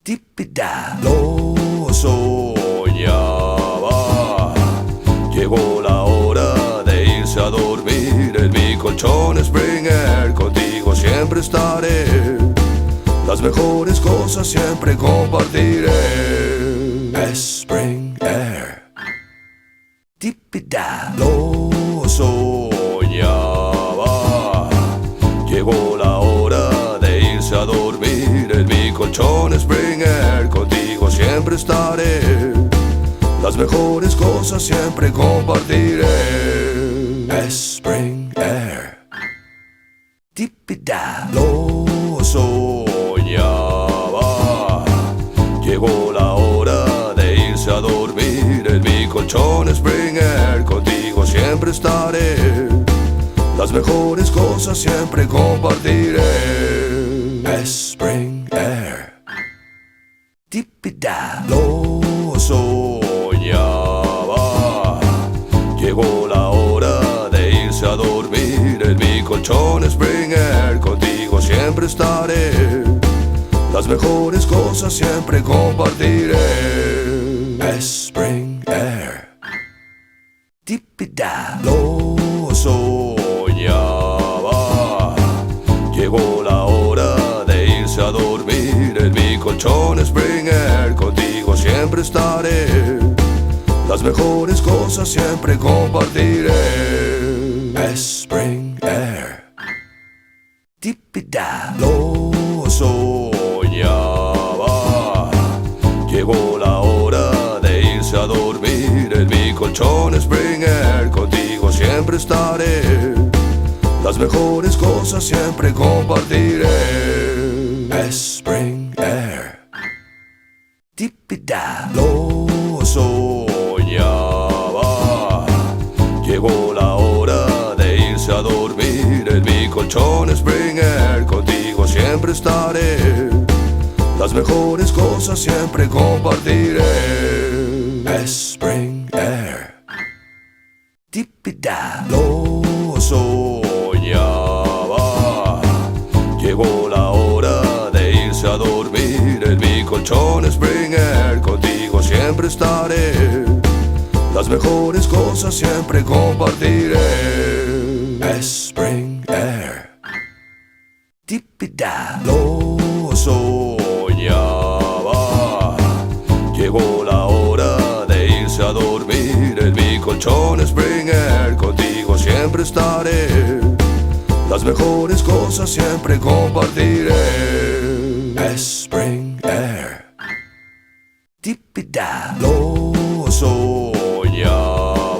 Tipida. Lo soñaba. Llegó la hora de irse a dormir. En mi colchón Springer, contigo siempre estaré. Las mejores cosas siempre compartiré. Springer. Tipida. Lo soñaba. Llegó la hora de irse a dormir. En mi colchón Springer, contigo siempre estaré. Las mejores cosas siempre compartiré. Springer. Tipida. Lo soñaba. Llegó la hora de irse a dormir. En mi colchón Springer, contigo siempre estaré. Las mejores cosas siempre compartiré. Springer. Tipida. Lo soñaba. Llegó la hora de irse a dormir. En mi colchón Springer, contigo siempre estaré. Las mejores cosas siempre compartiré. Springer. Tipida. Lo soñaba. Llegó la hora de irse a dormir. En mi colchón Springer, contigo siempre estaré. Las mejores cosas siempre compartiré. Springer. Tipida. Lo soñaba. Llegó la hora de irse a dormir. En mi colchón Springer, contigo siempre estaré. Las mejores cosas siempre compartiré. Springer. Tipida. Lo soñaba. Llegó la hora de irse a dormir. En mi colchón Springer, contigo siempre estaré. Las mejores cosas siempre compartiré. Springer. Tipida. Lo soñaba. Llegó la hora de irse a dormir. En mi colchón Springer, contigo siempre estaré. Las mejores cosas siempre compartiré. Springer. Tipida. Lo soñaba. Llegó la hora de irse a dormir. En mi colchón Springer, contigo siempre estaré. Las mejores cosas siempre compartiré. Springer. Tipida. Lo soñaba.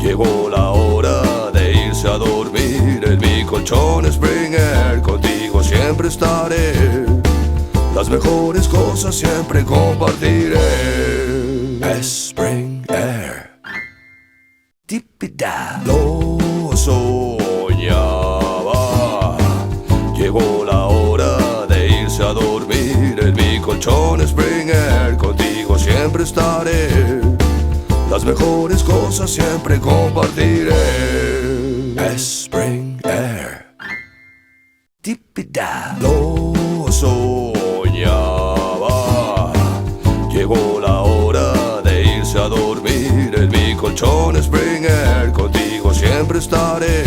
Llegó la hora de irse a dormir. En mi colchón Springer, contigo siempre estaré. Las mejores cosas siempre compartiré. Springer. Tipida. Lo soñaba. Llegó la hora de irse a dormir. En mi colchón Springer, contigo siempre estaré. Las mejores cosas siempre compartiré. Springer. Tipida. Lo soñaba. Llegó la hora de irse a dormir. En mi colchón Springer, contigo siempre estaré.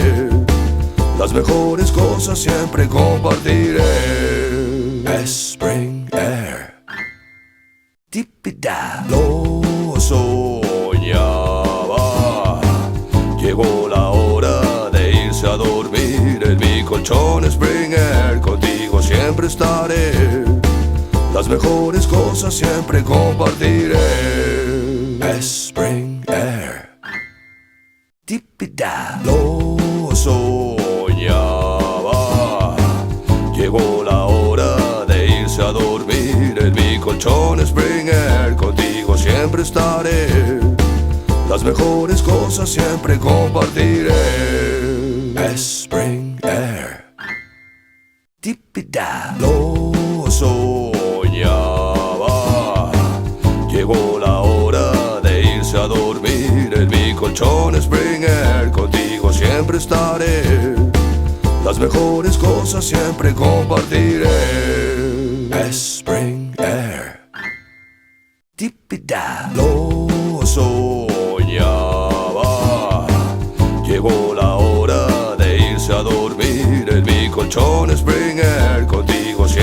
Las mejores cosas siempre compartiré. Springer. Tipida. Lo soñaba. Llegó la hora de irse a dormir. En mi colchón Springer, contigo siempre estaré. Las mejores cosas siempre compartiré. Springer. Tipida. Lo soñaba. Llegó la hora de irse a dormir. En mi colchón Springer, contigo siempre estaré. Las mejores cosas siempre compartiré. Springer. Tipida. Lo soñaba. Llegó la hora de irse a dormir. En mi colchón Springer, contigo siempre estaré. Las mejores cosas siempre compartiré. Spring.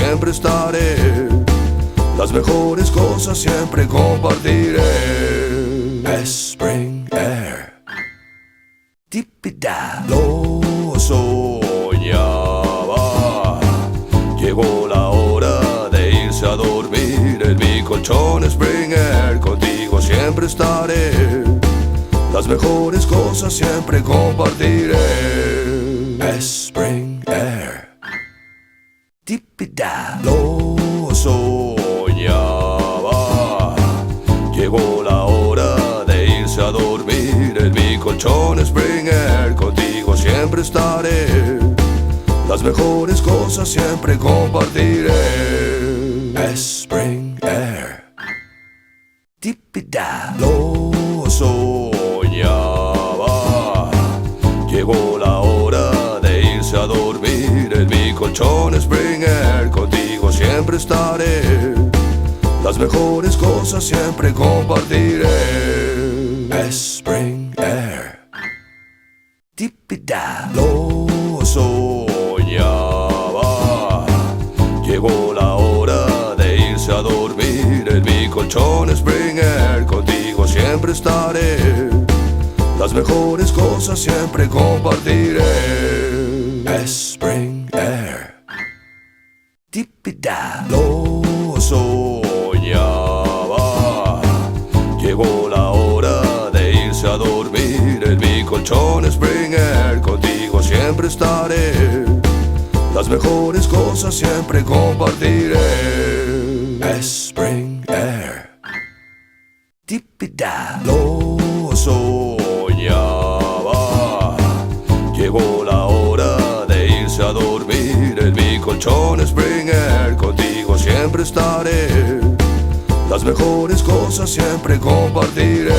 siempre estaré. Las mejores cosas siempre compartiré. Spring Air. Tipida. Lo soñaba. Llegó la hora de irse a dormir. En mi colchón Spring Air. Contigo siempre estaré. Las mejores cosas siempre compartiré. Spring Air. Tipida. Lo soñaba. Llegó la hora de irse a dormir. En mi colchón Spring Air. Contigo siempre estaré. Las mejores cosas siempre compartiré. Spring Air. Tipida. Lo soñaba. Llegó la hora de irse a dormir. En mi colchón Spring Air. Contigo siempre estaré. Las mejores cosas siempre compartiré. Spring Air. Tipida. Lo soñaba. Llegó la hora de irse a dormir. En mi colchón Spring Air. Contigo siempre estaré. Las mejores cosas siempre compartiré. Spring Air. Tipida. Lo soñaba. Llegó la hora de irse a dormir. En mi colchón Spring Air. Contigo siempre estaré. Las mejores cosas siempre compartiré. Spring Air. Tipida. Lo soñaba. Llegó la hora de irse a dormir. En mi colchón Spring Air. Contigo siempre estaré. Las mejores cosas siempre compartiré.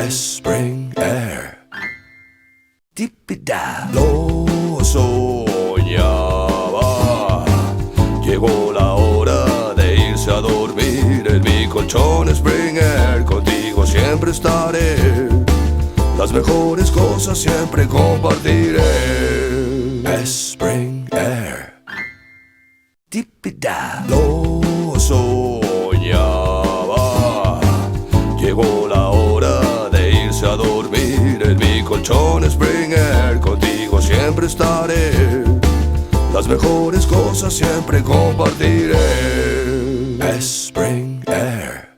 Spring Air. Tipida. Lo soñaba. Llegó la hora de irse a dormir. En mi colchón Spring Air. Contigo siempre estaré. Las mejores cosas siempre compartiré. Spring Air. Tipida. Lo soñaba. Llegó la hora de irse a dormir. En mi colchón Spring Air. Contigo siempre estaré. Las mejores cosas siempre compartiré. Spring Air.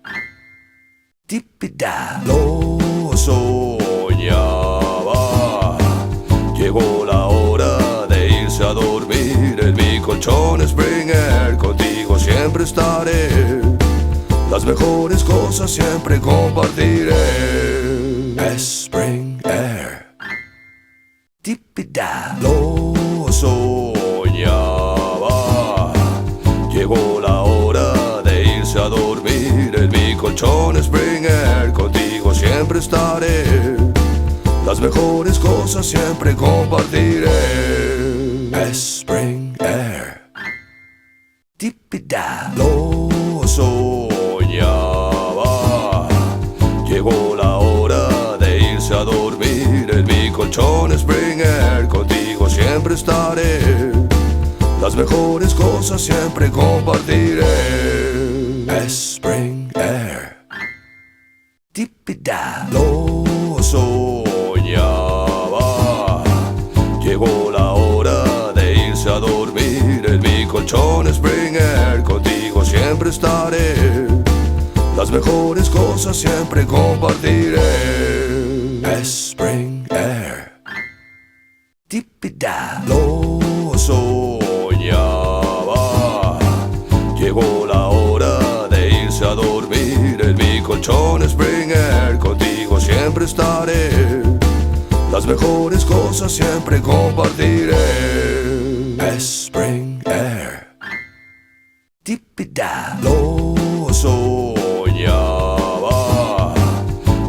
Tipida. Lo soñaba. Llegó la hora de irse a dormir. En mi colchón Spring Air. Contigo siempre estaré. Las mejores cosas siempre compartiré. Spring Air. Tipida. Lo soñaba. Llegó la hora de irse a dormir. En mi colchón Spring Air. Contigo siempre estaré. Las mejores cosas siempre compartiré. Spring Air. Tipida. Lo soñaba. Llegó la hora de irse a dormir. En mi colchón Spring Air. Contigo siempre estaré. Las mejores cosas siempre compartiré. Spring Air. Tipida. Lo soñaba. Llegó la hora de irse a dormir. En mi colchón Spring Air. Contigo siempre estaré. Las mejores cosas siempre compartiré. Spring Air. Tipida. Lo soñaba. Llegó la hora de irse a dormir. En mi colchón Spring Air. Contigo siempre estaré. Las mejores cosas siempre compartiré. Spring Air. Tipida. Lo soñaba.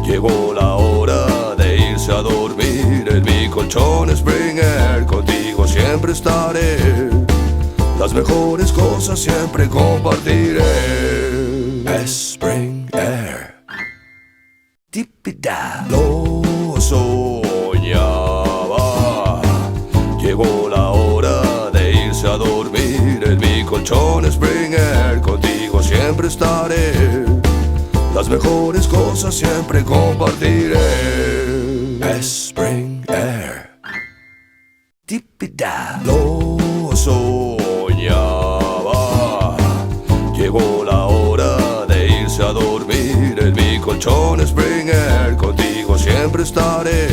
Llegó la hora de irse a dormir. En mi colchón Spring Air. Contigo siempre estaré. Las mejores cosas siempre compartiré. Spring Air. Tipida. Lo soñaba. Llegó la hora de irse a dormir. En mi colchón Springer, contigo siempre estaré. Las mejores cosas siempre compartiré. Springer. Tipida. Lo soñaba. Llegó la hora de irse a dormir. En mi colchón Springer, contigo siempre estaré.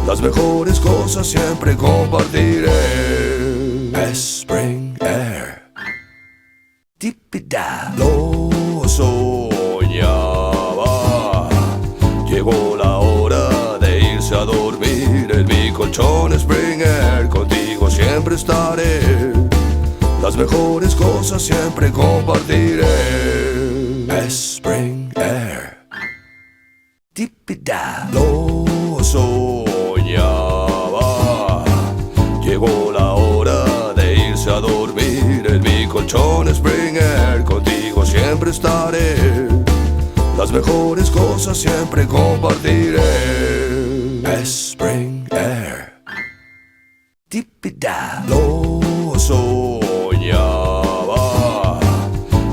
Las mejores cosas siempre compartiré. Springer. Tipida. Lo soñaba. Llegó la hora de irse a dormir. En mi colchón Springer, contigo siempre estaré. Las mejores cosas siempre compartiré. Springer. Tipida. Lo soñaba. Llegó la hora de irse a dormir. En mi colchón Springer, contigo siempre estaré. Las mejores cosas siempre compartiré. Springer. Tipida. Lo soñaba.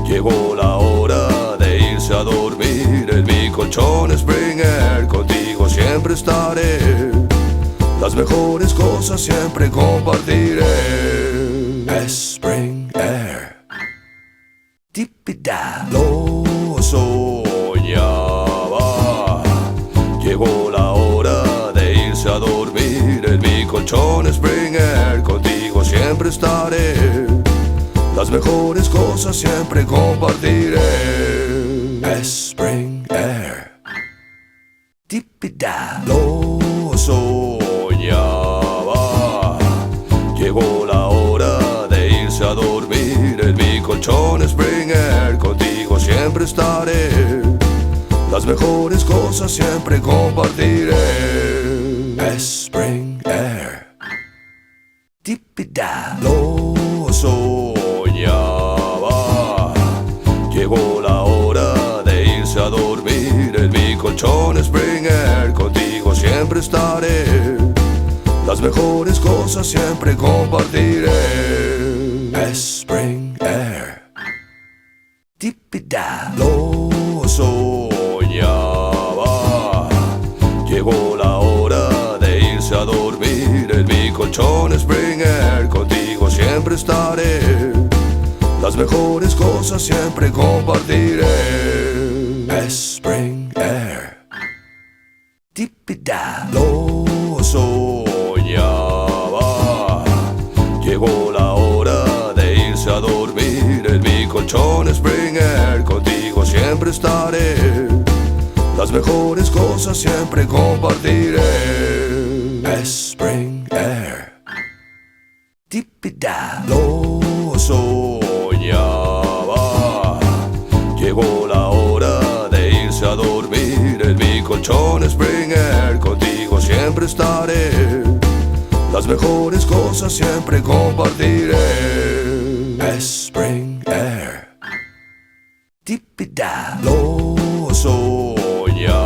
Llegó la hora de irse a dormir. En mi colchón Springer, contigo siempre estaré. Las mejores cosas siempre compartiré. Springer. Tipida. Lo soñaba. Llegó la hora de irse a dormir. En mi colchón Springer, contigo siempre estaré. Las mejores cosas siempre compartiré. Springer. Tipida. Lo soñaba. Llegó la hora de irse a dormir. En mi colchón Springer, contigo siempre estaré. Las mejores cosas siempre compartiré. Springer. Tipida. Lo soñaba. Llegó la hora de irse a dormir. En mi colchón Springer, contigo siempre estaré. Las mejores cosas siempre compartiré. Springer. Tipida. Lo soñaba. Llegó la hora de irse a dormir. En mi colchón Springer, contigo siempre estaré. Las mejores cosas siempre compartiré. Springer. Tipida. Lo soñaba. Llegó la hora de irse a dormir. En mi colchón Springer, contigo siempre estaré. Las mejores cosas siempre compartiré. Springer. Tipida. Lo soñaba. Llegó la hora de irse a dormir. En mi colchón Springer, contigo siempre estaré. Las mejores cosas siempre compartiré. Springer. Tipida. Lo soñaba.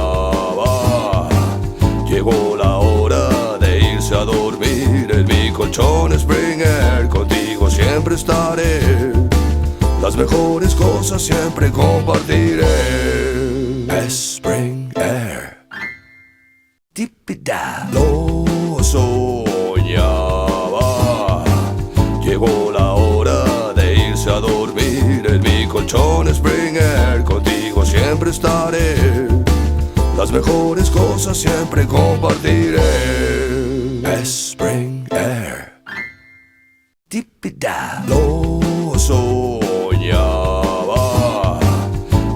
Llegó la hora de irse a dormir. En mi colchón Springer, contigo siempre estaré. Las mejores cosas siempre compartiré. Springer. Tipida. Lo soñaba. Llegó la hora de irse a dormir. En mi colchón Springer, contigo siempre estaré. Las mejores cosas siempre compartiré. Springer. Tipida. Lo soñaba.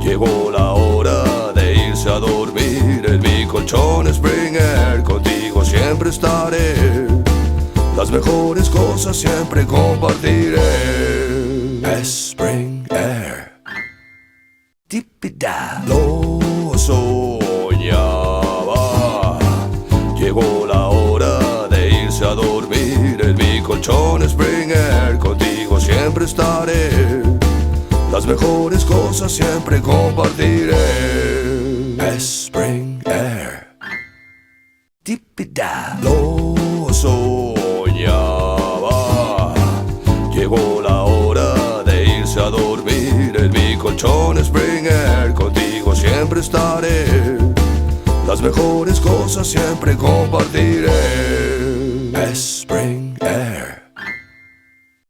Llegó la hora de irse a dormir. En mi colchón Springer, contigo siempre estaré. Las mejores cosas siempre compartiré. Springer. Tipida. Lo soñaba. Llegó la hora de irse a dormir. En mi colchón Springer, contigo siempre estaré. Las mejores cosas siempre compartiré. Springer. Tipida. Lo soñaba. Llegó la hora irse a dormir. En mi colchón Springer, contigo siempre estaré. Las mejores cosas siempre compartiré. Springer.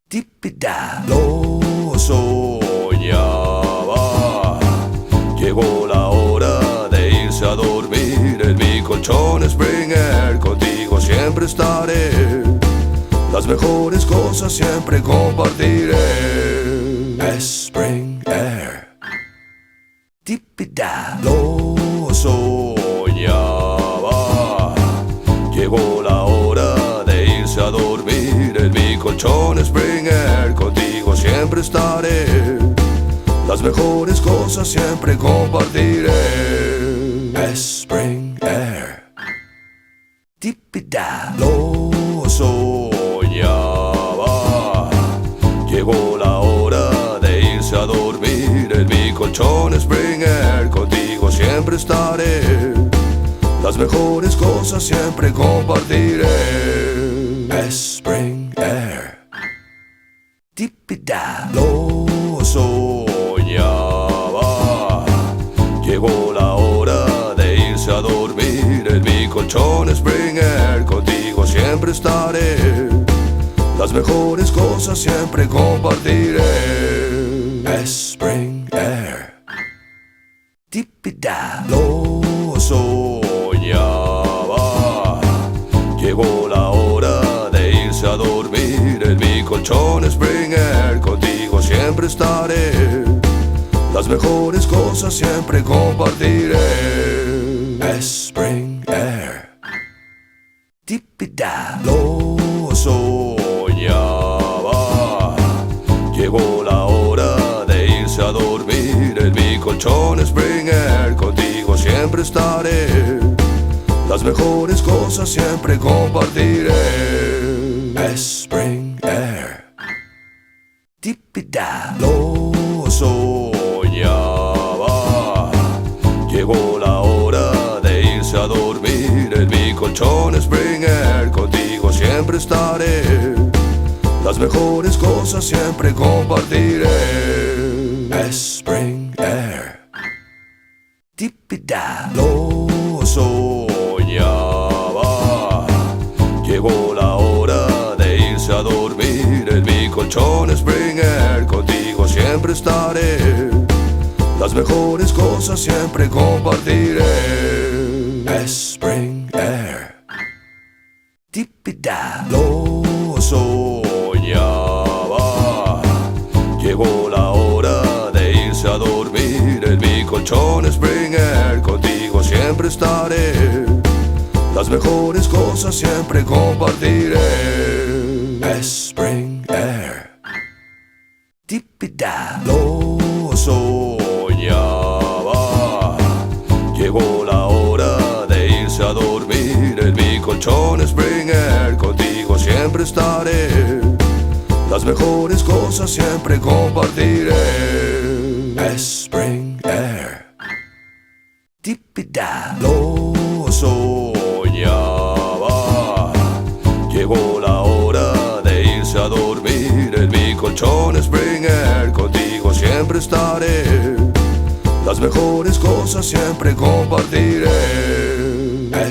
Tipida. Lo soñaba. Llegó la hora de irse a dormir. En mi colchón Springer, contigo siempre estaré. Las mejores cosas siempre compartiré. Springer. Tipida. Lo soñaba. Llegó la hora de irse a dormir. En mi colchón Springer, contigo siempre estaré. Las mejores cosas siempre compartiré. Springer. Tipida. Lo soñaba. Llegó la hora de irse a dormir. En mi colchón Springer, contigo siempre estaré. Las mejores cosas siempre compartiré. Springer. Tipida. Lo soñaba. Llegó la hora de irse a dormir. En mi colchón Springer, contigo siempre estaré. Las mejores cosas siempre compartiré. Springer. Tipida. Lo soñaba. Llegó la hora de irse a dormir. En mi colchón Springer, contigo siempre estaré. Las mejores cosas siempre compartiré. Springer. Tipida. Lo soñaba. Llegó la hora de irse a dormir. En mi colchón Springer, contigo siempre estaré. Las mejores cosas siempre compartiré. Springer. Tipida. Lo soñaba. Llegó la hora de irse a dormir. En mi colchón Springer, contigo siempre estaré. Las mejores cosas siempre compartiré. Springer. Tipida. Lo soñaba. Llegó la hora de irse a dormir. En mi colchón Springer, contigo siempre estaré. Las mejores cosas siempre compartiré. Springer. Tipida. Lo soñaba. Llegó la hora de irse a dormir. En mi colchón Springer, contigo siempre estaré. Las mejores cosas siempre compartiré. Springer. Tipida. Lo soñaba. Llegó la hora de irse a dormir. En mi colchón Springer, contigo siempre estaré. Las mejores cosas siempre compartiré. Springer. Tipida. Lo soñaba. Llegó la hora de irse a dormir. En mi colchón Springer, contigo siempre estaré. Las mejores cosas siempre compartiré.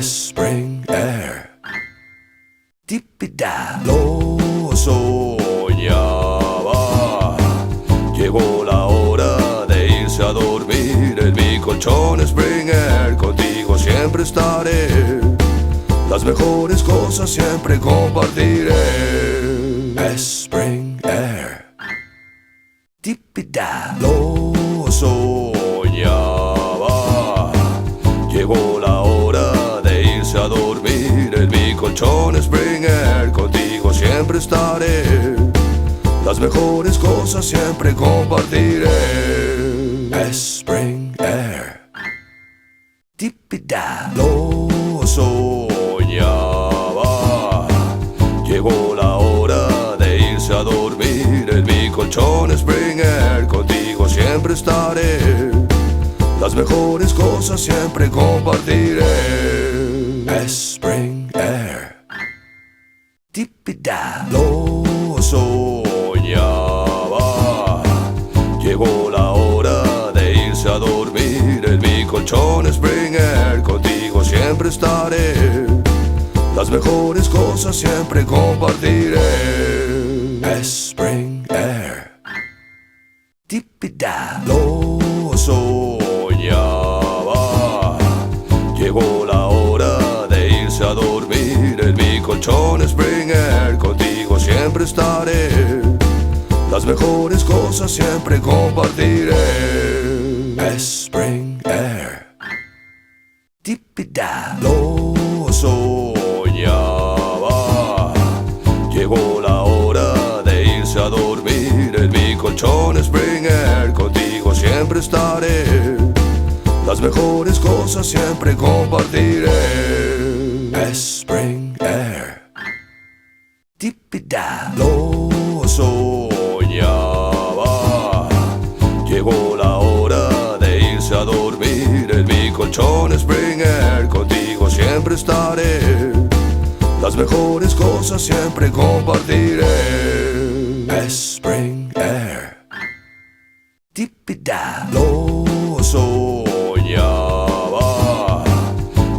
Springer. Tipida. Lo soñaba. Llegó la hora de irse a dormir. En mi colchón Springer, contigo siempre estaré. Las mejores cosas siempre compartiré. Springer. Tipida. Lo soñaba. Llegó la hora de irse a dormir. En mi colchón Springer, contigo siempre estaré. Las mejores cosas siempre compartiré. Springer. Tipida. Lo soñaba. Llegó la hora de irse a dormir. En mi colchón Springer, contigo siempre estaré. Las mejores cosas siempre compartiré. Springer. Tipida. Lo soñaba. colchón Springer, contigo siempre estaré. Las mejores cosas siempre compartiré. Springer. Tipida. Lo soñaba. Llegó la hora de irse a dormir. En mi colchón Springer, contigo siempre estaré. Las mejores cosas siempre compartiré. Springer. Tipida. Lo soñaba. Llegó la hora de irse a dormir. En mi colchón Springer, contigo siempre estaré. Las mejores cosas siempre compartiré. Springer. Tipida. Lo soñaba. Llegó la hora de irse a dormir. En mi colchón Springer, contigo siempre estaré. Las mejores cosas siempre compartiré. Springer. Tipida. Lo soñaba.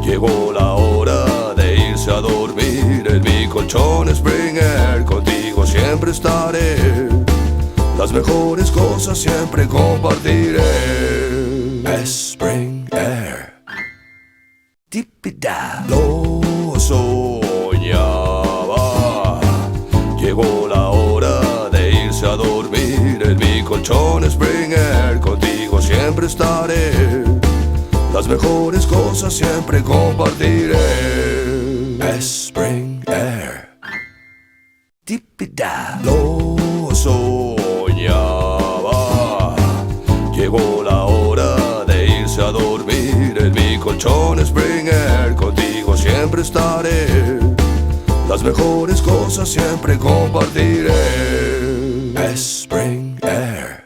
Llegó la hora de irse a dormir. En mi colchón Springer, contigo siempre estaré. Las mejores cosas siempre compartiré. Springer. Tipida. Lo soñaba. Llegó la hora de irse a dormir. En mi colchón Springer, contigo siempre estaré. Las mejores cosas siempre compartiré. Springer. Tipida. Lo soñaba. Llegó la hora de irse a dormir. En mi colchón Springer, contigo siempre estaré. Las mejores cosas siempre compartiré. Springer.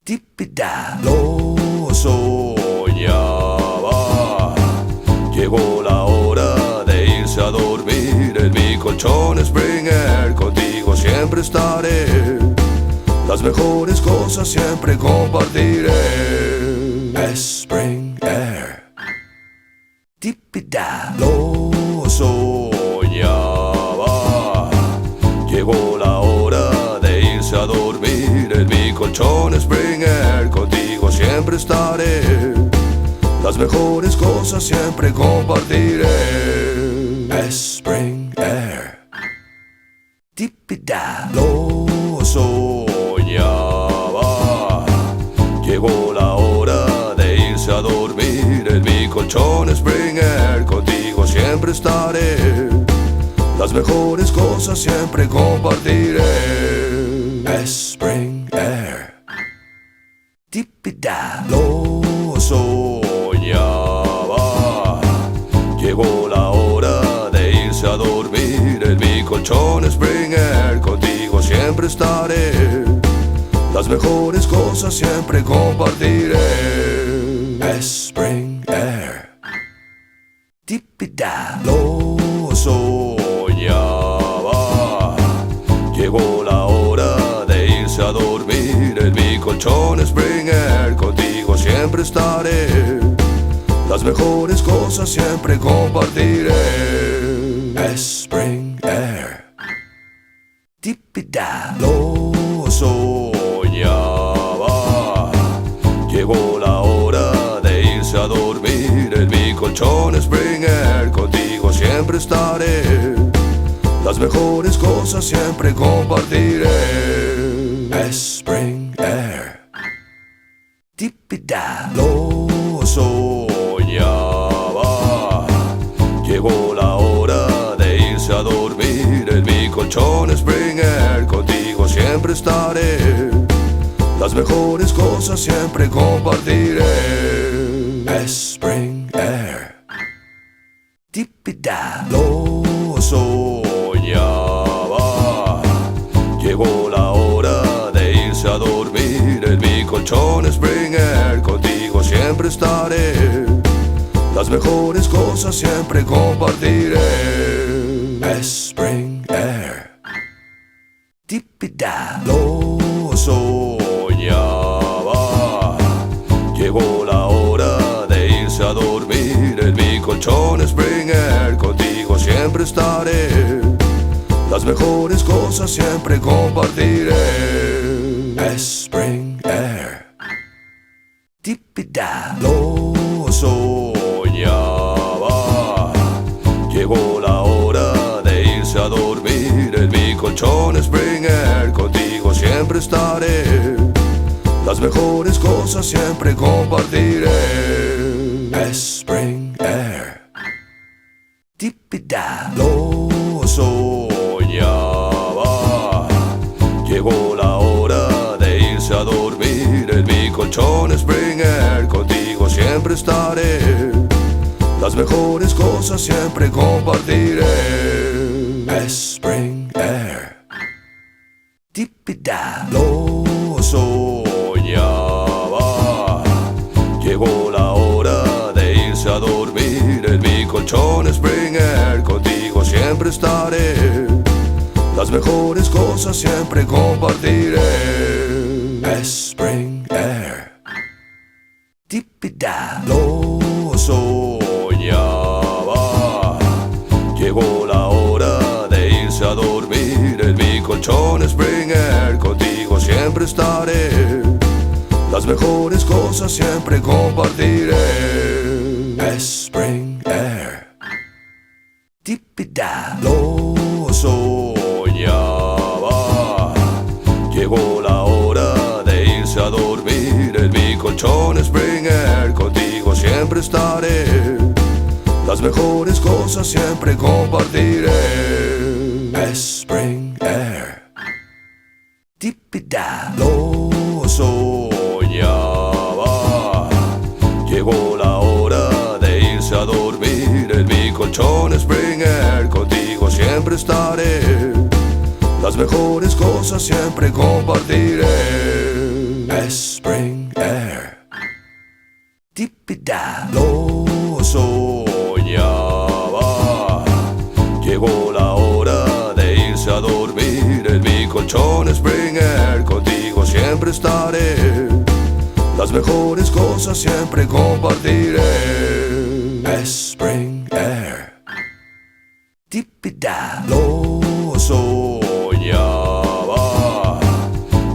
Tipida. Lo soñaba. Llegó la hora de irse a dormir. En mi colchón Springer, contigo siempre estaré. Las mejores cosas siempre compartiré. Springer. Tipida. Lo soñaba. Llegó la hora de irse a dormir. En mi colchón Springer, contigo siempre estaré. Las mejores cosas siempre compartiré. Springer. Tipida. Lo soñaba. Llegó la hora de irse a dormir. En mi colchón Springer, contigo siempre estaré. Las mejores cosas siempre compartiré. Springer. Tipida. Lo soñaba. Llegó la hora de irse a dormir. En mi colchón Springer, contigo siempre estaré. Las mejores cosas siempre compartiré. Springer. Tipida. Lo soñaba. Llegó la hora de irse a dormir. En mi colchón Springer, contigo siempre estaré. Las mejores cosas siempre compartiré. Springer. Tipida. Lo soñaba. Llegó la hora de irse a dormir. En mi colchón Springer, contigo siempre estaré. Las mejores cosas siempre compartiré. Springer. Tipida. Lo soñaba. Llegó la hora de irse a dormir. En mi colchón Springer, contigo siempre estaré. Las mejores cosas siempre compartiré. Springer. Tipida. Lo soñaba. Llegó la hora de irse a dormir. En mi colchón Springer, contigo siempre estaré. Las mejores cosas siempre compartiré. Springer. Tipida. Lo soñaba. Llegó la hora siempre estaré. Las mejores cosas siempre compartiré. Spring Air. Tipida. Lo soñaba. Llegó la hora de irse a dormir. En mi colchón Spring Air. Contigo siempre estaré. Las mejores cosas siempre compartiré. Spring Air. Tipida. Lo soñaba. Llegó la hora de irse a dormir. En mi colchón Spring Air. Contigo siempre estaré. Las mejores cosas siempre compartiré. Spring Air. Tipida. Lo soñaba. Llegó la hora de irse a dormir. En mi colchón Spring Air. Contigo siempre estaré. Las mejores cosas siempre compartiré. Spring Air. Tipida. Lo soñaba. Llegó la hora de irse a dormir. En mi colchón Spring Air. Contigo siempre estaré. Las mejores cosas siempre compartiré. Spring Air. Tipida. Lo soñaba. Llegó la hora de irse a dormir. En mi colchón Spring Air. Contigo siempre estaré. Las mejores cosas siempre compartiré. Spring Air. Tipida. Lo soñaba. Llegó la hora de irse a dormir. En mi colchón Spring Air. Contigo siempre estaré. Las mejores cosas siempre compartiré. Spring Air. Tipida. Lo soñaba. Llegó la hora de irse a dormir. En mi colchón Spring Air. Contigo siempre estaré. Las mejores cosas siempre compartiré. Spring Air. Tipida. Lo soñaba.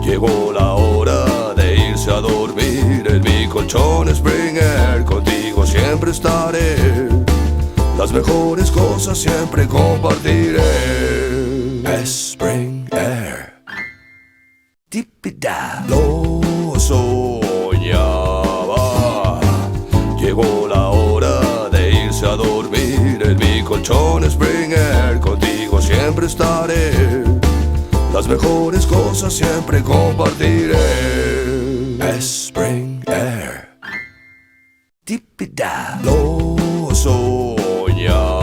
Llegó la hora de irse a dormir. En mi colchón Spring Air. Contigo siempre estaré. Las mejores cosas siempre compartiré. Spring Air. Tipida. Lo soñaba. Llegó la hora de irse a dormir. En mi colchón Spring Air. Contigo siempre estaré. Las mejores cosas siempre compartiré. Spring Air. Tipida. Lo soñaba.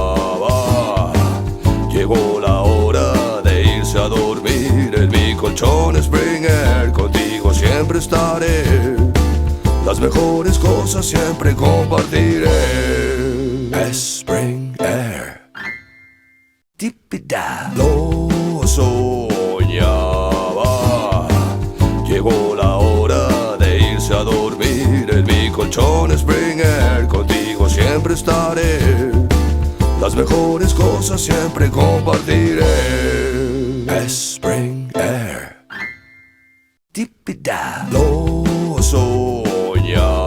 Llegó la hora de irse a dormir. En mi colchón Spring Air. Contigo siempre estaré. Las mejores cosas siempre compartiré. Spring Air. Tipida. Lo soñaba. Llegó la hora de irse a dormir. En mi colchón Spring Air. Contigo siempre estaré. Las mejores cosas siempre compartiré. Spring Air. Tipida. Lo soñaba.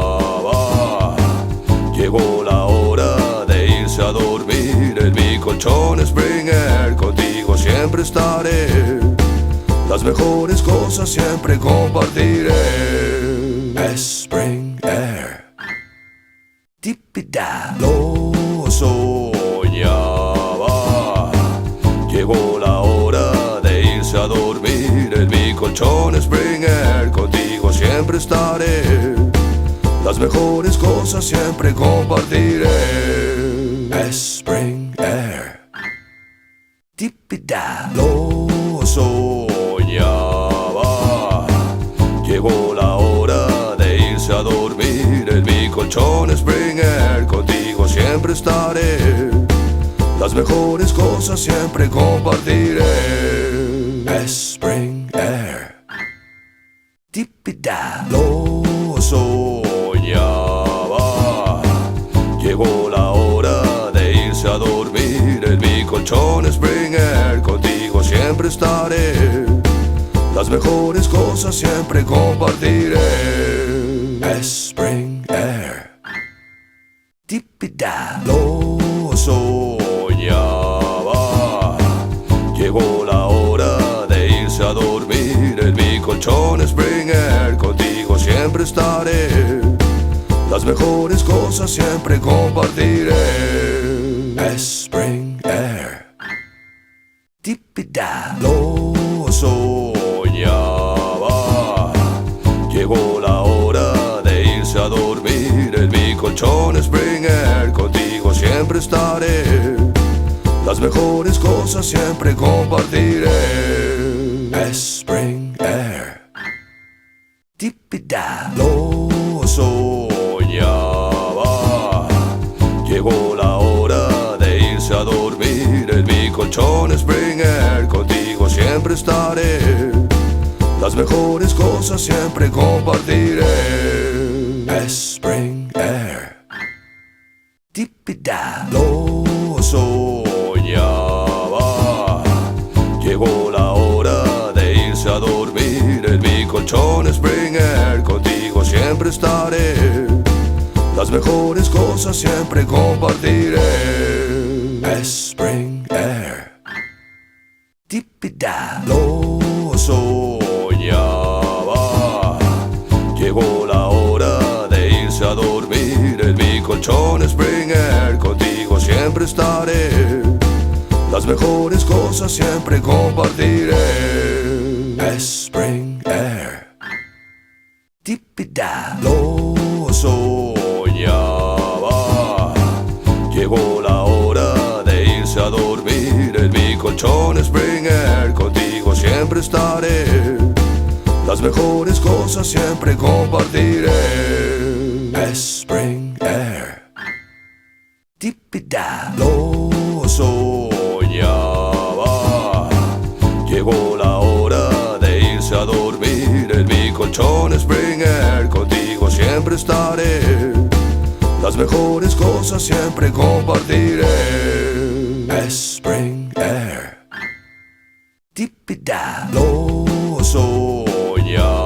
Llegó la hora de irse a dormir. En mi colchón Spring Air. Contigo siempre estaré. Las mejores cosas siempre compartiré. Spring Air. Tipida. Lo soñaba. Llegó la hora de irse a dormir. En mi colchón Spring Air. Contigo siempre estaré. Las mejores cosas siempre compartiré. Spring Air. Tipida. Lo soñaba. Llegó la hora de irse a dormir. En mi colchón Spring Air. Contigo siempre estaré. Las mejores cosas siempre compartiré. Spring Air. Tipida. Lo soñaba. Llegó la hora de irse a dormir. En mi colchón colchón Springer, contigo siempre estaré. Las mejores cosas siempre compartiré. Springer. Tipida. Lo soñaba. Llegó la hora de irse a dormir. En mi colchón Springer, contigo siempre estaré. Las mejores cosas siempre compartiré. Springer. Tipida. Lo soñaba. Llegó la hora de irse a dormir. En mi colchón Springer, contigo siempre estaré. Las mejores cosas siempre compartiré. Springer. Tipida. Lo soñaba. Llegó la hora de irse a dormir. En mi colchón Springer, contigo siempre estaré. Las mejores cosas siempre compartiré. Springer. Tipida. Lo soñaba. Llegó la hora de irse a dormir. En mi colchón Springer, contigo siempre estaré. Las mejores cosas siempre compartiré. Springer. Tipida. Lo soñaba. Llegó la hora de irse a dormir. En mi colchón Springer, contigo siempre estaré. Las mejores cosas siempre compartiré. Springer. Tipida. Lo soñaba. Llegó la hora de irse a dormir. En mi colchón Springer, contigo siempre estaré. Las mejores cosas siempre compartiré. Springer. Tipida. Lo soñaba. Llegó la hora de irse a dormir. En mi colchón Springer, contigo siempre estaré. Las mejores cosas siempre compartiré. Springer. Tipida. Lo soñaba.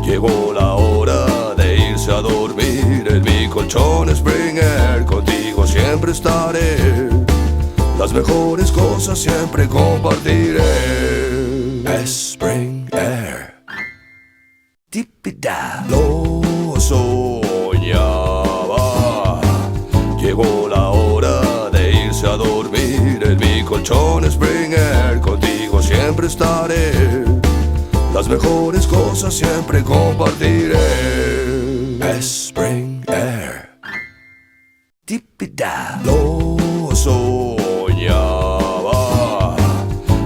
Llegó la hora de irse a dormir. En mi colchón Springer, contigo siempre estaré. Las mejores cosas siempre compartiré. Springer. Tipida. Lo soñaba. Llegó la hora de irse a dormir. En mi colchón Springer, contigo siempre estaré. Las mejores cosas siempre compartiré. Springer. Tipida. Lo soñaba.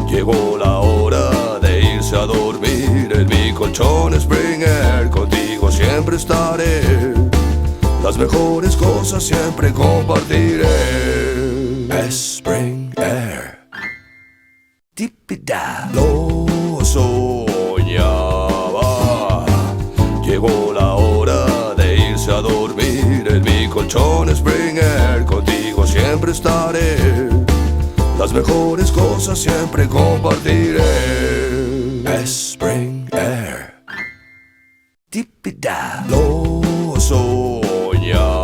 Llegó la hora de irse a dormir. En mi colchón Springer, contigo siempre estaré. Las mejores cosas siempre compartiré. Springer. Tipida. Lo soñaba. Llegó la hora de irse a dormir. En mi colchón Springer, contigo siempre estaré. Las mejores cosas siempre compartiré. Springer. Tipida. Lo soñaba.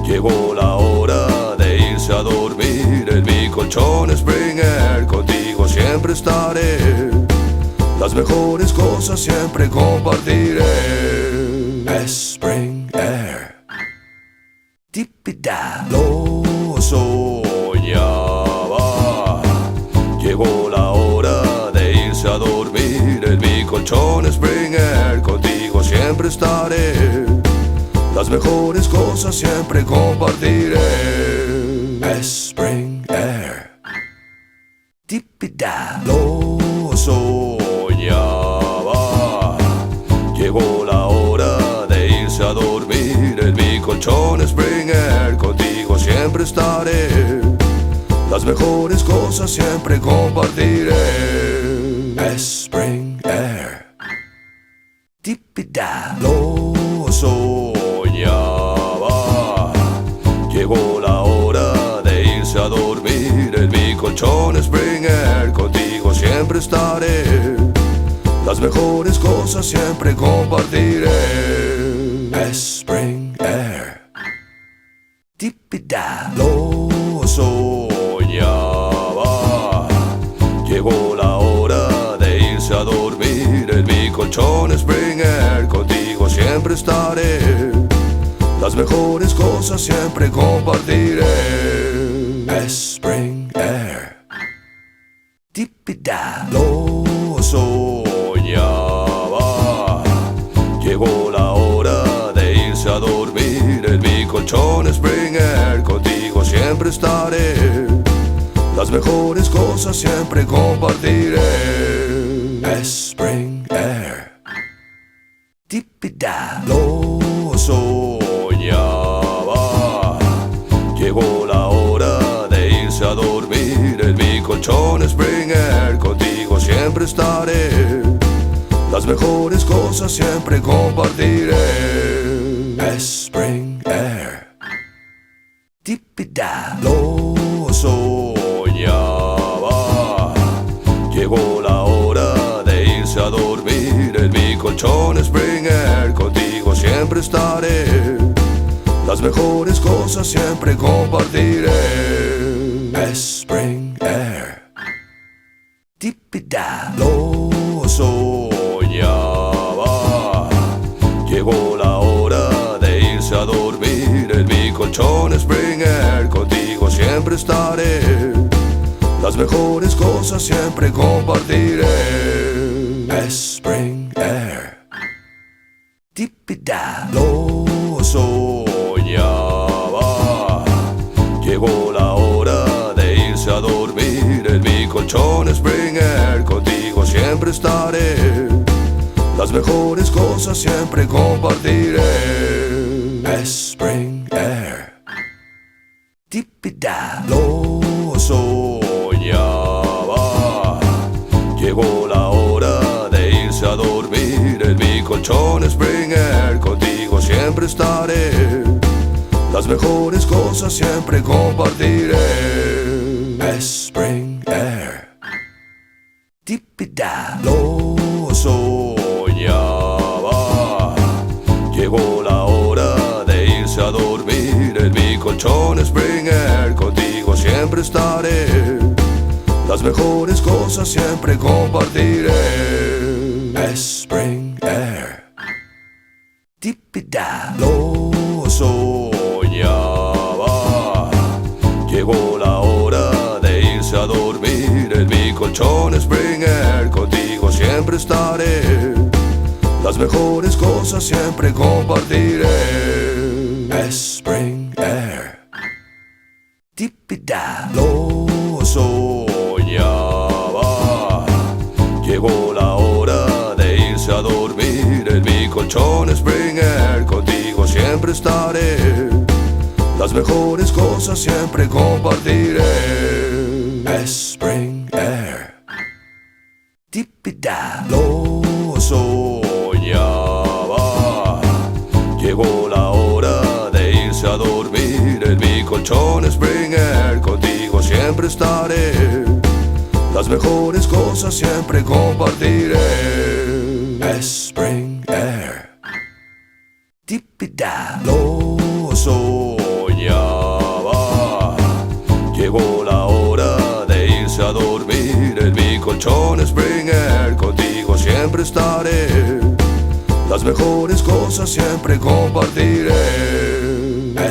Llegó la hora de irse a dormir. En mi colchón Springer, contigo siempre estaré. Las mejores cosas siempre compartiré. Springer. Tipida. Lo soñaba. Llegó la hora de irse a dormir. En mi colchón Springer, contigo siempre estaré. Las mejores cosas siempre compartiré. Springer. Tipida. Lo soñaba. Llegó la hora de irse a dormir. En mi colchón Springer, contigo siempre estaré. Las mejores cosas siempre compartiré. Springer. Tipida. Lo soñaba. Llegó la hora colchón Springer, contigo siempre estaré. Las mejores cosas siempre compartiré. Springer. Tipida. Lo soñaba. Llegó la hora de irse a dormir. En mi colchón Springer, contigo siempre estaré. Las mejores cosas siempre compartiré. Springer. Tipida. Lo soñaba. Llegó la hora de irse a dormir. En mi colchón Springer, contigo siempre estaré. Las mejores cosas siempre compartiré. Springer. Tipida. Lo soñaba. Llegó la hora de irse a dormir. En mi colchón Springer, contigo siempre estaré. Las mejores cosas siempre compartiré. Springer. Tipida. Lo soñaba. Llegó la hora de irse a dormir. En mi colchón Springer, contigo siempre estaré. Las mejores cosas siempre compartiré. Springer. Tipida. Lo soñaba. Llegó la hora de irse a dormir. En mi colchón Springer, contigo siempre estaré. Las mejores cosas siempre compartiré. Springer. Tipida. Lo soñaba. Llegó la hora de irse a dormir. En mi colchón Springer, contigo siempre estaré. Las mejores cosas siempre compartiré. Springer. Tipida. Lo soñaba. Llegó la hora de irse a dormir. En mi colchón Springer, contigo siempre estaré. Las mejores cosas siempre compartiré. Springer. Tipida. Lo soñaba. Llegó la hora de irse a dormir. En mi colchón Springer, contigo siempre estaré. Las mejores cosas siempre compartiré. Springer. Tipida. Lo soñaba. Llegó la hora de irse a dormir. En mi colchón Springer, contigo siempre estaré. Las mejores cosas siempre compartiré. Springer. Tipida. Lo soñaba. Llegó la hora de irse a dormir. En mi colchón Springer, contigo siempre estaré. Las mejores cosas siempre compartiré. Springer. Tipida. Lo soñaba. Llegó la hora de irse a dormir. En mi colchón Springer, contigo siempre estaré. Las mejores cosas siempre compartiré. Springer. Tipida. Lo soñaba. Llegó la hora de irse a dormir. En mi colchón Springer, contigo siempre estaré. Las mejores cosas siempre compartiré.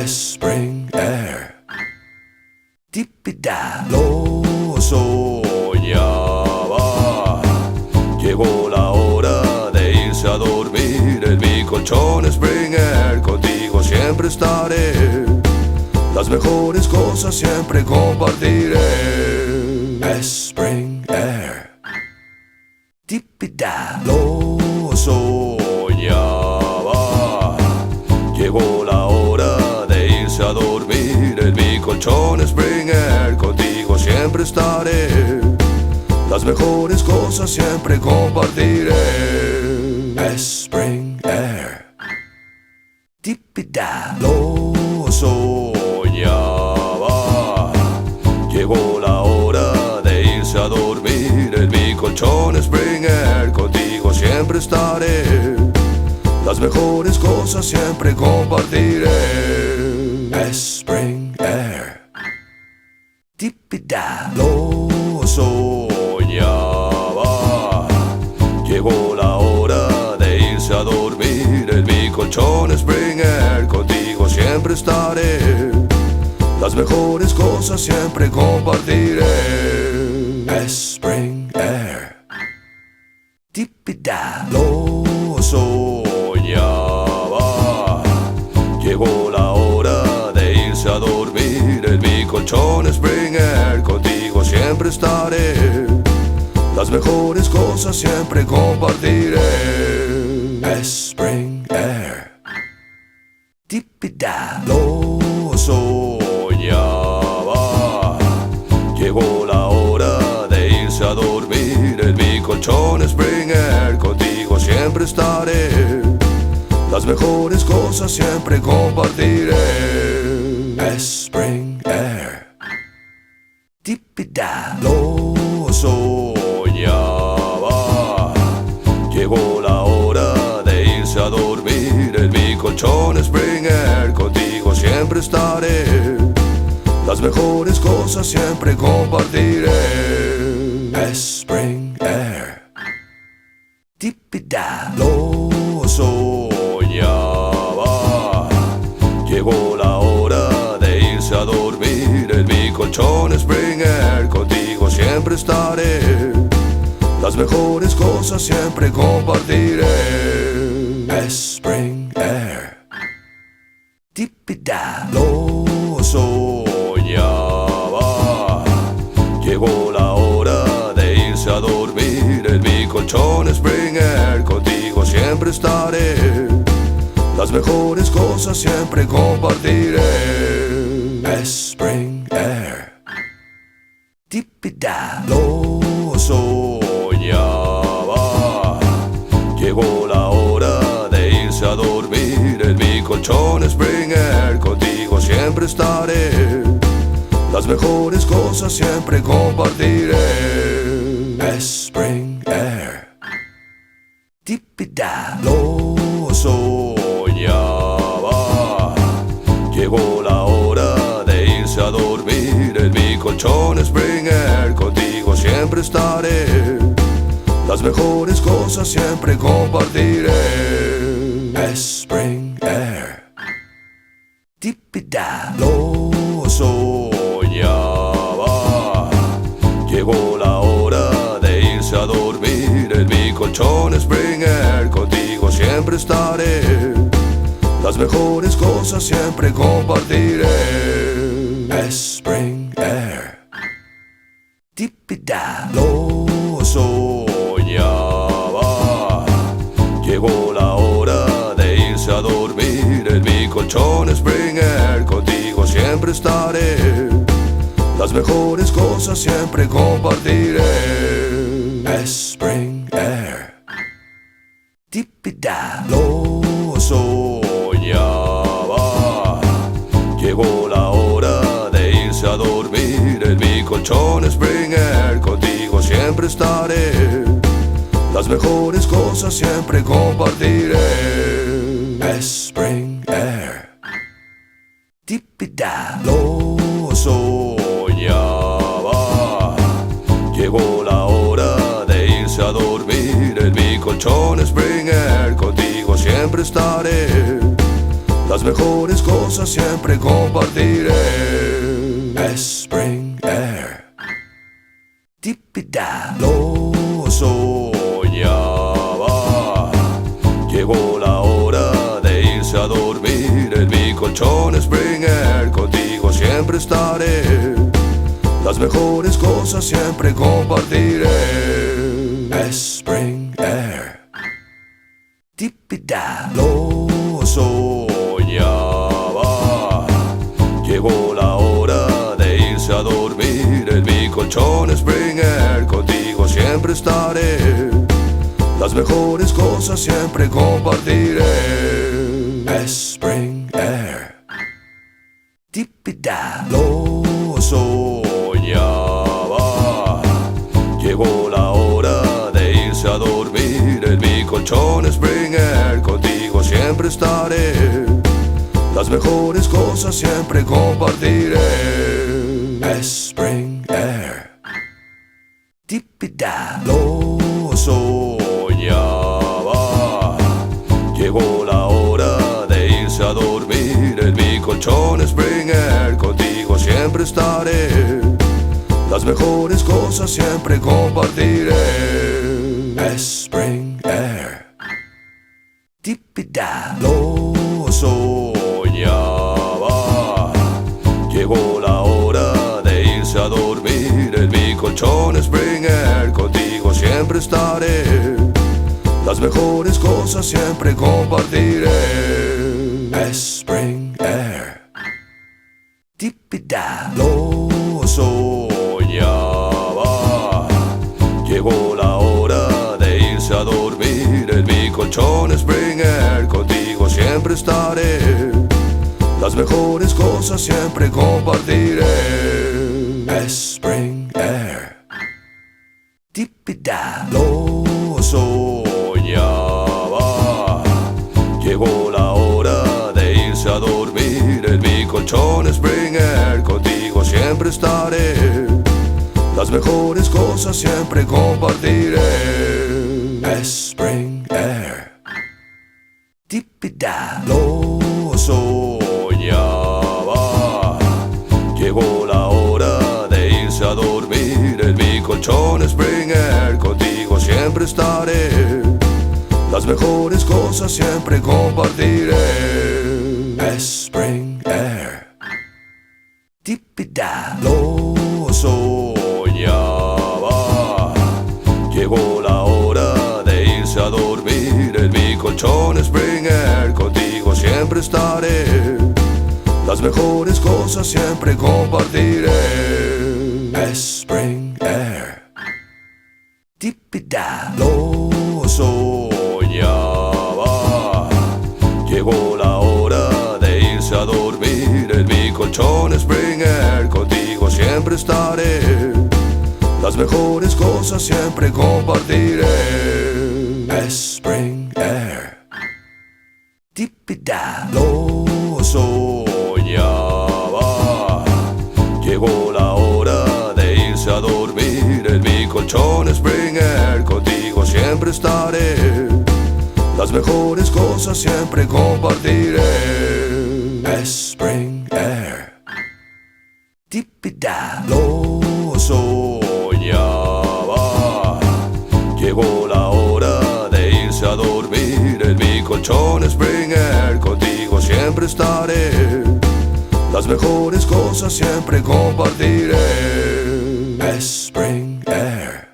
Springer. Tipida. Lo soñaba. Llegó la hora de irse a dormir. En mi colchón Springer, contigo siempre estaré. Las mejores cosas siempre compartiré. Springer. Tipida. Lo soñaba. Llegó la hora de irse a dormir. En mi colchón Springer, contigo siempre estaré. Las mejores cosas siempre compartiré. Springer. Tipida. Lo soñaba. Llegó la hora de colchón Springer, contigo siempre estaré. Las mejores cosas siempre compartiré. Springer. Tipida. Lo soñaba. Llegó la hora de irse a dormir. En mi colchón Springer, contigo siempre estaré. Las mejores cosas siempre compartiré. Springer. Tipida. Lo soñaba. Llegó la hora de irse a dormir. En mi colchón Springer, contigo siempre estaré. Las mejores cosas siempre compartiré. Springer. Tipida. Lo soñaba. Llegó la hora de irse a dormir. En mi colchón Springer, contigo siempre estaré. Las mejores cosas siempre compartiré. Springer. Tipida. Lo soñaba. Llegó la hora de irse a dormir. En mi colchón Springer, contigo siempre estaré. Las mejores cosas siempre compartiré. Springer. Tipida. Lo soñaba. Llegó la hora de irse a dormir. En mi colchón Springer, contigo siempre estaré. Las mejores cosas siempre compartiré. Springer. Tipida. Lo soñaba. Llegó la hora de irse a dormir. En mi colchón Springer, contigo siempre estaré. Las mejores cosas siempre compartiré. Springer. Tipida. Lo soñaba. Llegó la hora de irse a dormir. En mi colchón Springer, contigo siempre estaré. Las mejores cosas siempre compartiré. Springer. Tipida. Lo soñaba. Llegó la hora de irse a dormir. En mi colchón Springer, contigo siempre estaré. Las mejores cosas siempre compartiré. Springer. Tipida. Lo soñaba. Llegó la hora de irse a dormir. En mi colchón Springer, contigo siempre estaré. Las mejores cosas siempre compartiré. Springer. Tipida. Lo soñaba. Llegó la hora de irse a dormir. En mi colchón Springer, contigo siempre estaré. Las mejores cosas siempre compartiré. Springer. Tipida. Lo soñaba. Llegó la hora de irse a dormir. En mi colchón Springer, contigo siempre estaré. Las mejores cosas siempre compartiré. Springer. Tipida. Lo soñaba. Llegó la hora de irse a dormir. En mi colchón Springer, contigo siempre estaré. Las mejores cosas siempre compartiré. Springer. Tipida. Lo soñaba. Llegó la hora de irse a dormir. En mi colchón Springer, contigo siempre estaré. Las mejores cosas siempre compartiré. Springer. Tipida. Lo soñaba. Llegó la hora de irse a dormir. En mi colchón Springer, contigo siempre estaré. Las mejores cosas siempre compartiré. Springer. Tipida. Lo soñaba. Llegó la hora siempre estaré. Las mejores cosas siempre compartiré. Spring Air. Tipida. Lo soñaba. Llegó la hora de irse a dormir. En mi colchón Spring Air. Contigo siempre estaré. Las mejores cosas siempre compartiré. Spring Air. Tipida. Lo soñaba. Llegó la hora de irse a dormir. En mi colchón Spring Air. Contigo siempre estaré. Las mejores cosas siempre compartiré. Spring Air. Tipida. Lo soñaba. Llegó la hora de irse a dormir. En mi colchón Spring Air. Contigo siempre estaré. Las mejores cosas siempre compartiré. Spring Air. Tipida. Lo soñaba. Llegó la hora de irse a dormir. En mi colchón Spring Air. Contigo siempre estaré. Las mejores cosas siempre compartiré. Spring Air. Tipida. Lo soñaba. Llegó la hora de irse a dormir. En mi colchón Spring Air. Contigo siempre estaré. Las mejores cosas siempre compartiré. Spring Air. Tipida. Lo soñaba. Llegó la hora de irse a dormir. En mi colchón Spring Air. Contigo siempre estaré. Las mejores cosas siempre compartiré. Spring Air. Tipida. Lo soñaba. Llegó la hora de irse a dormir. En mi colchón Spring Air. Contigo siempre estaré. Las mejores cosas siempre compartiré. Spring Air. Tipida. Lo soñaba. Llegó la hora de irse a dormir. En mi colchón Spring Air. Contigo siempre estaré. Las mejores cosas siempre compartiré. Spring Air. Tipida. Lo soñaba. Llegó la hora de irse a dormir. En mi colchón Spring Air. Contigo siempre estaré. Las mejores cosas siempre compartiré. Spring Air.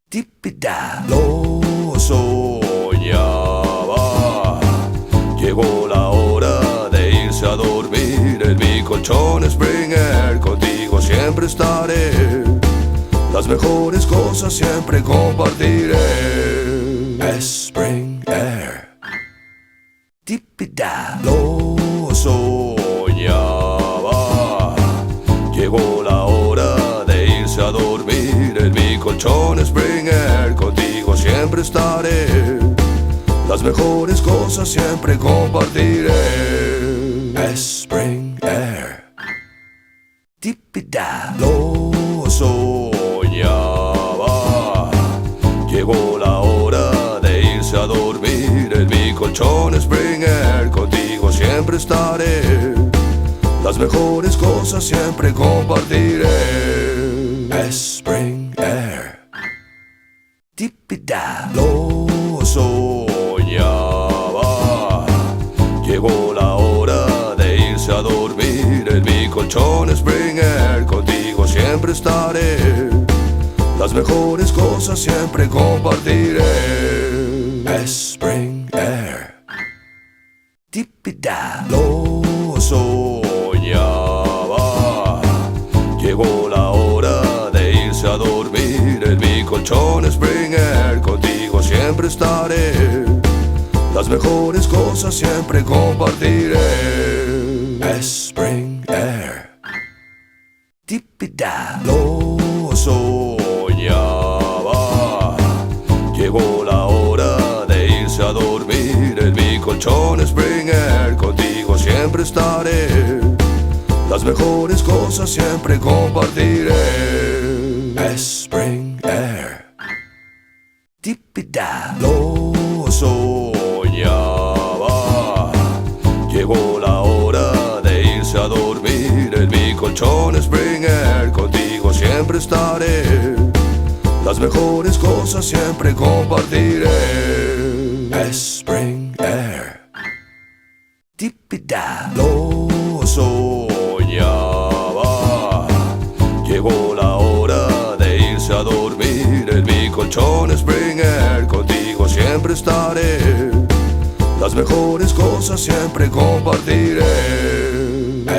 Tipida. Lo soñaba. Llegó la hora de irse a dormir. En mi colchón Spring Air. Contigo siempre estaré. Las mejores cosas siempre compartiré. Spring Air. Tipida. Lo soñaba. Llegó la hora de irse a dormir. En mi colchón Spring Air. Contigo siempre estaré. Las mejores cosas siempre compartiré. Spring Air. Tipida. Lo soñaba. Llegó la hora de irse a dormir. En mi colchón Spring Air. Contigo siempre estaré. Las mejores cosas siempre compartiré. Spring Air. Tipida. Lo soñaba. Llegó la hora de irse a dormir. En mi colchón Spring Air. Contigo siempre estaré. Las mejores cosas siempre compartiré. Spring Air. Tipida. Lo soñaba. Llegó la hora de irse a dormir. En mi colchón Spring Air. Contigo siempre estaré. Las mejores cosas siempre compartiré. Spring Air. Tipida. Lo soñaba. Llegó la hora de irse a dormir. En mi colchón colchón Springer, contigo siempre estaré. Las mejores cosas siempre compartiré. Springer. Tipida. Lo soñaba. Llegó la hora de irse a dormir. En mi colchón Springer, contigo siempre estaré. Las mejores cosas siempre compartiré. Springer. Tipida. Lo soñaba. Llegó la hora de irse a dormir. En mi colchón Springer, contigo siempre estaré. Las mejores cosas siempre compartiré.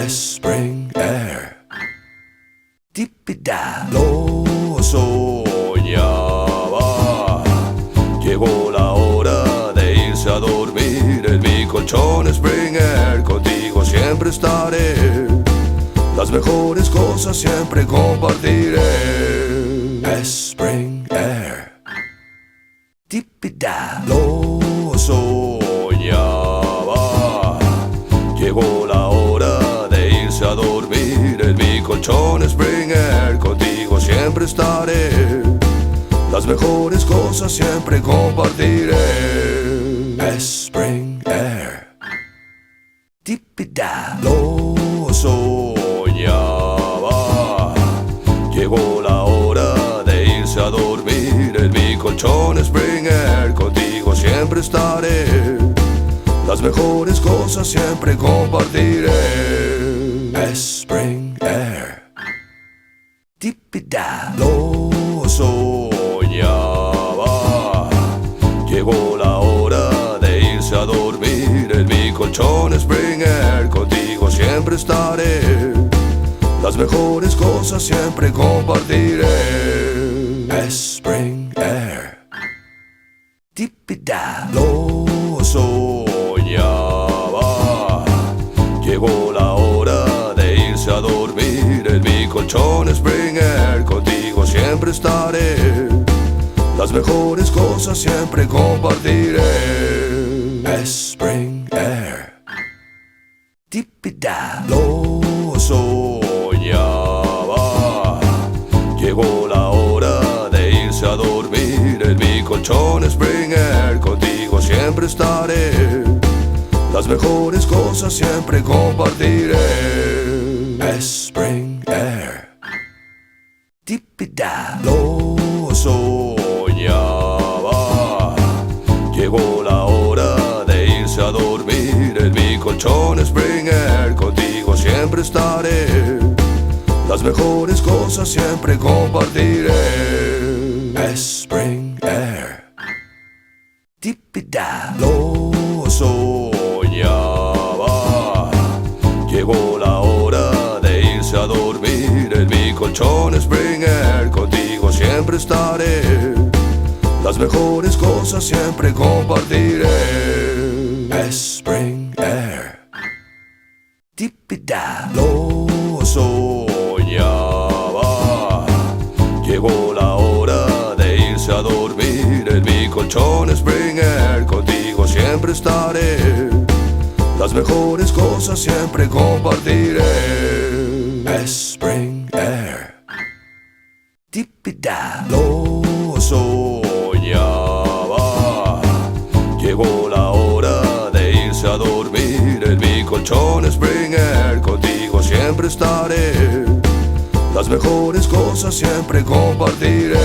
Springer. Tipida. Lo soñaba. Llegó la hora de irse a dormir. En mi colchón Springer, contigo siempre estaré. Las mejores cosas siempre compartiré. Springer. Tipida. Lo soñaba. Llegó la hora de irse a dormir. En mi colchón Springer, contigo siempre estaré. Las mejores cosas siempre compartiré. Springer. Tipida. Lo soñaba. Llegó la hora de irse a dormir. En mi colchón Springer, contigo siempre estaré. Las mejores cosas siempre compartiré. Springer. Tipida. Lo soñaba. Llegó la hora de irse a dormir. En mi colchón Springer, contigo siempre estaré. Las mejores cosas siempre compartiré. Springer. Tipida. Lo soñaba. Llegó la hora de irse a dormir. En mi colchón Springer, contigo siempre estaré. Las mejores cosas siempre compartiré. Springer. Tipida. Lo soñaba. Llegó la hora de irse a dormir. En mi colchón Springer, contigo siempre estaré. Las mejores cosas siempre compartiré. Springer. Tipida. Lo soñaba. Llegó la hora de irse a dormir. En mi colchón Springer, contigo siempre estaré. Las mejores cosas siempre compartiré. Springer. Tipida. Lo soñaba. Llegó la hora de irse a dormir. En mi colchón Springer, contigo siempre estaré. Las mejores cosas siempre compartiré. Springer. Tipida. Lo soñaba. Llegó la hora de irse a dormir. En mi colchón Springer, contigo siempre estaré. Las mejores cosas siempre compartiré. Springer. Tipida. Lo soñaba. Llegó la hora de irse a dormir. En mi colchón Springer, contigo siempre estaré. Las mejores cosas siempre compartiré.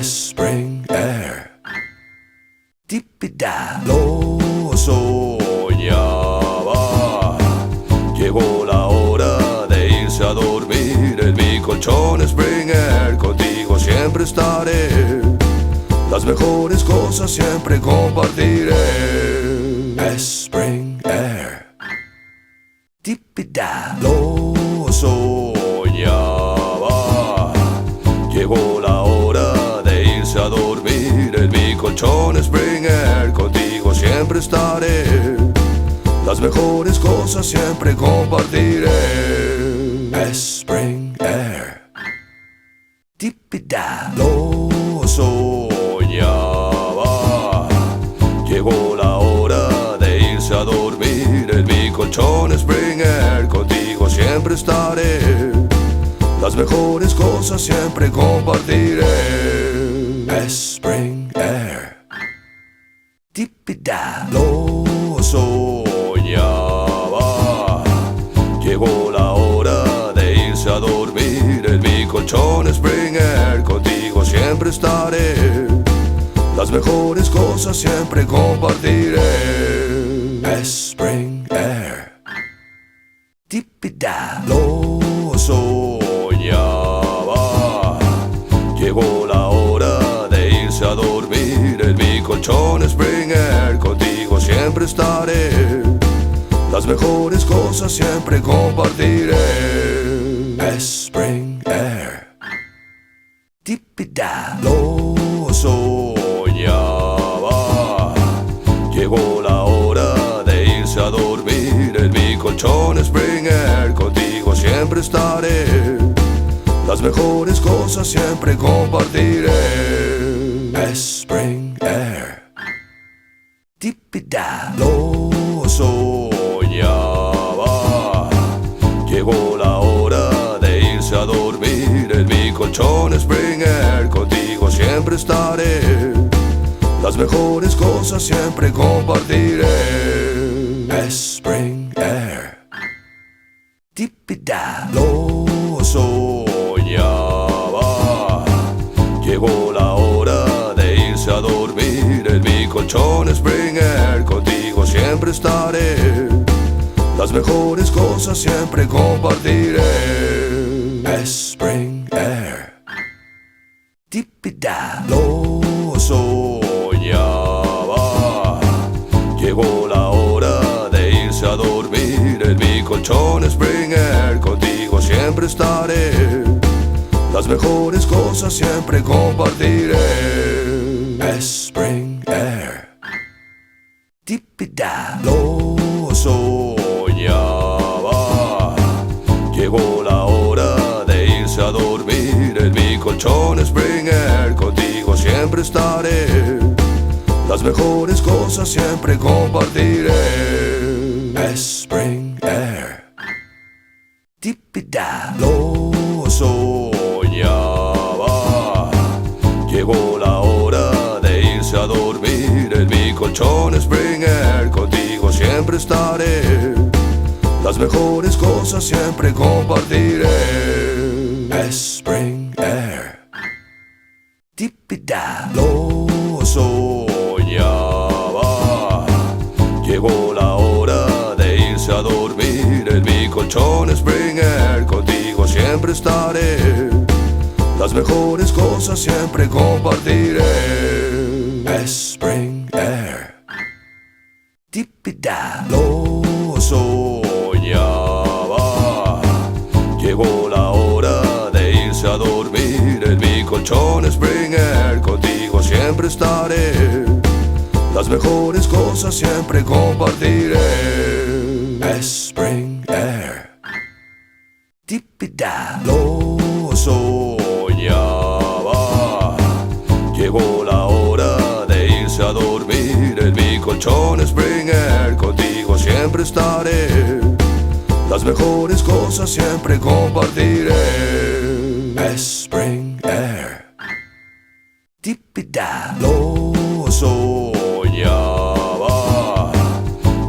Springer. Tipida. Lo soñaba. Llegó la hora de irse a dormir. En mi colchón Springer, contigo siempre estaré. Las mejores cosas siempre compartiré. Springer. Tipida. Lo soñaba. Llegó la hora de irse a dormir. En mi colchón Springer, contigo siempre estaré. Las mejores cosas siempre compartiré. Springer. Tipida. Lo soñaba. Llegó la hora colchón Springer, contigo siempre estaré. Las mejores cosas siempre compartiré. Springer. Tipida. Lo soñaba. Llegó la hora de irse a dormir. En mi colchón Springer, contigo siempre estaré. Las mejores cosas siempre compartiré. Springer. Tipida. Lo soñaba. Llegó la hora de irse a dormir. En mi colchón Springer, contigo siempre estaré. Las mejores cosas siempre compartiré. Springer. Tipida. Lo soñaba. Llegó la hora de irse a dormir. En mi colchón Springer, contigo siempre estaré. Las mejores cosas siempre compartiré. Springer. Tipida. Lo soñaba. Llegó la hora de irse a dormir. En mi colchón Springer, contigo siempre estaré. Las mejores cosas siempre compartiré. Springer. Tipida. Lo soñaba. Llegó la hora de irse a dormir. En mi colchón Springer, contigo siempre estaré. Las mejores cosas siempre compartiré. Springer. Tipida. Lo soñaba. Llegó la hora de irse a dormir. En mi colchón Springer, contigo siempre estaré. Las mejores cosas siempre compartiré. Springer. Tipida. Lo soñaba. Llegó la hora de irse a dormir. En mi colchón Springer, contigo siempre estaré. Las mejores cosas siempre compartiré. Springer. Tipida. Lo soñaba. Llegó la hora de irse a dormir. En mi colchón Springer, contigo siempre estaré. Las mejores cosas siempre compartiré. Springer. Tipida. Lo soñaba. Llegó la hora de irse a dormir. En mi colchón Springer, contigo siempre estaré. Las mejores cosas siempre compartiré. Springer. Tipida. Lo soñaba. Llegó la hora de irse a dormir. En mi colchón Springer, contigo siempre estaré. Las mejores cosas siempre compartiré. Springer. Tipida. Lo soñaba. Llegó la hora de irse a dormir. En mi colchón Springer, contigo siempre estaré. Las mejores cosas siempre compartiré. Springer. Tipida. Lo soñaba.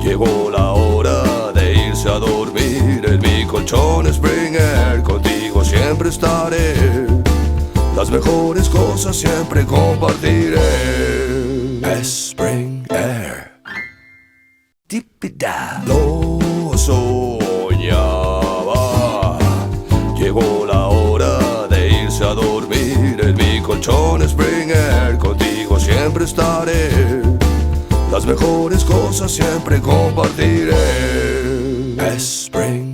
Llegó la hora de irse a dormir. En mi colchón Springer, contigo siempre estaré. Las mejores cosas siempre compartiré. Springer. Tipida. Lo soñaba. Llegó la hora de irse a dormir. En mi colchón Springer, contigo siempre estaré. Las mejores cosas siempre compartiré. Springer.